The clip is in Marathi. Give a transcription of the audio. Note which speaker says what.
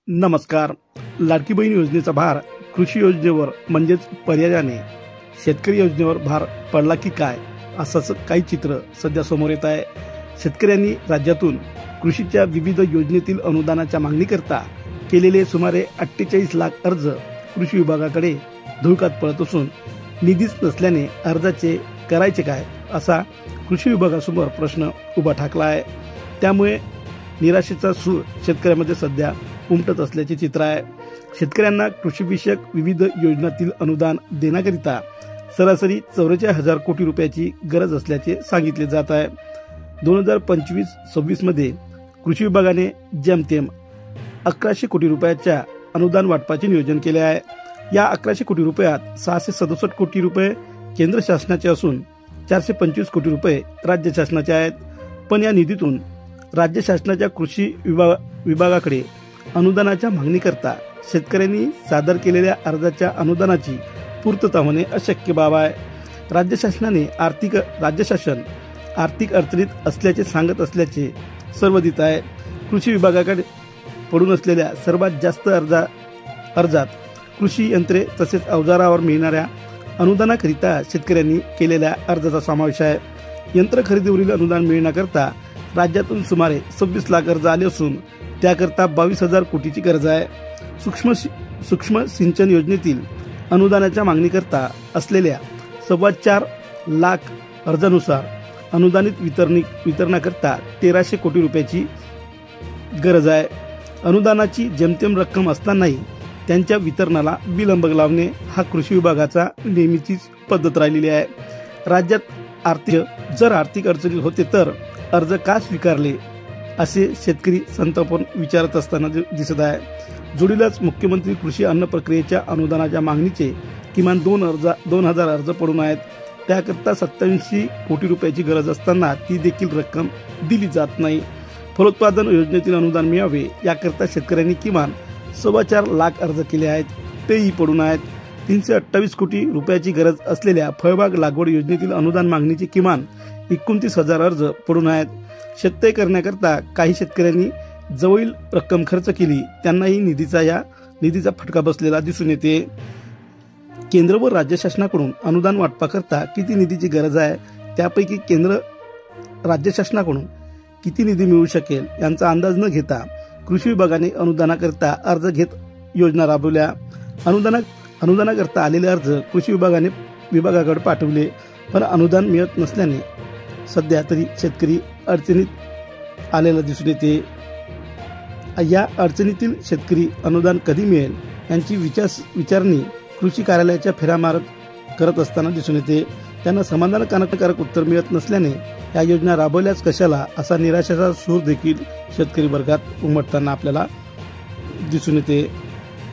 Speaker 1: नमस्कार. लाडकी बहीण योजनेचा भार कृषी योजनेवर म्हणजेच पर्यायाने शेतकरी योजनेवर भार पडला की काय, असंच काही चित्र सध्या समोर येत आहे. शेतकऱ्यांनी राज्यातून कृषीच्या विविध योजनेतील अनुदानाच्या मागणीकरता केलेले सुमारे 48 लाख अर्ज कृषी विभागाकडे धुळकात पडत असून निधीच नसल्याने अर्जाचे करायचे काय, असा कृषी विभागासमोर प्रश्न उभा ठाकला आहे. त्यामुळे निराशेचा सूर शेतकऱ्यांमध्ये सध्या उमटत असल्याचे चित्र आहे. शेतकऱ्यांना कृषीविषयक विविध योजनांतील अनुदान देण्याकरिता सरासरी 44,000 कोटी रुपयाची गरज असल्याचे सांगितले जात आहे. 2025-26 मध्ये कृषी विभागाने जेमतेम 1100 कोटी रुपयाच्या अनुदान वाटपाचे नियोजन केले आहे. या 1100 कोटी रुपयात 667 कोटी रुपये केंद्र शासनाचे असून 425 कोटी रुपये राज्य शासनाचे आहेत. पण या निधीतून राज्य शासनाच्या कृषी विभागाकडे अनुदानाच्या मागणीकरता शेतकऱ्यांनी सादर केलेल्या अर्जाच्या अनुदानाची पूर्तता होणे अशक्य बाब आहे. राज्य शासन आर्थिक अडचणीत असल्याचे सांगत असल्याचे सर्वदित आहे. कृषी विभागाकडे पडून असलेल्या सर्वात जास्त अर्जात कृषी यंत्रे तसेच अवजारावर मिळणाऱ्या अनुदानाकरिता शेतकऱ्यांनी केलेल्या अर्जाचा समावेश आहे. यंत्र खरेदीवरील अनुदान मिळण्याकरता राज्यातून सुमारे 26 लाख अर्ज आले असून त्याकरता 22,000 कोटीची गरज आहे. सूक्ष्म सिंचन योजनेतील अनुदानाच्या मागणीकरता असलेल्या 4.25 लाख अर्जानुसार अनुदानित वितरणाकरता 1,300 कोटी रुपयाची गरज आहे. अनुदानाची जेमतेम रक्कम असतानाही त्यांच्या वितरणाला विलंब लावणे हा कृषी विभागाचा नेहमीचीच पद्धत राहिलेली आहे. राज्यात जर आर्थिक अडचणी होते तर अर्ज का स्वीकारले, असे शेतकरी संतापून विचारत असताना दिसत आहे. जोडीलाच मुख्यमंत्री कृषी अन्न प्रक्रियेच्या अनुदानाच्या मागणीचे किमान 2,000 अर्ज पडून आहेत. त्याकरता 87 कोटी रुपयाची गरज असताना ती देखील रक्कम दिली जात नाही. फलोत्पादन योजनेतील अनुदान मिळावे याकरता शेतकऱ्यांनी किमान 4.25 लाख अर्ज केले आहेत, तेही पडून आहेत. 328 कोटी रुपयाची गरज असलेल्या फळबाग लागवड योजनेतील अनुदान मागणीचे किमान 29,000 अर्ज पडून आहेत. शेततळे करण्याकरता काही शेतकऱ्यांनी जवळील रक्कम खर्च केली, त्यांनाही निधीचा फटका बसलेला दिसून येते. केंद्र व राज्य शासनाकडून अनुदान वाटपाकरता किती निधीची गरज आहे, त्यापैकी केंद्र राज्य शासनाकडून किती निधी मिळू शकेल यांचा अंदाज न घेता कृषी विभागाने अनुदानाकरता अर्ज घेत योजना राबवल्या. अनुदानाकरता आलेले अर्ज कृषी विभागाकडे पाठवले, पण अनुदान मिळत नसल्याने सध्या तरी शेतकरी अडचणीत आलेला दिसून येते. या अडचणीतील शेतकरी अनुदान कधी मिळेल यांची विचारणी कृषी कार्यालयाच्या फेऱ्या करत असताना दिसून येते. त्यांना समाधानकारक उत्तर मिळत नसल्याने या योजना राबवल्याच कशाला, असा निराशेचा सूर देखील शेतकरी वर्गात उमटताना आपल्याला दिसून येते.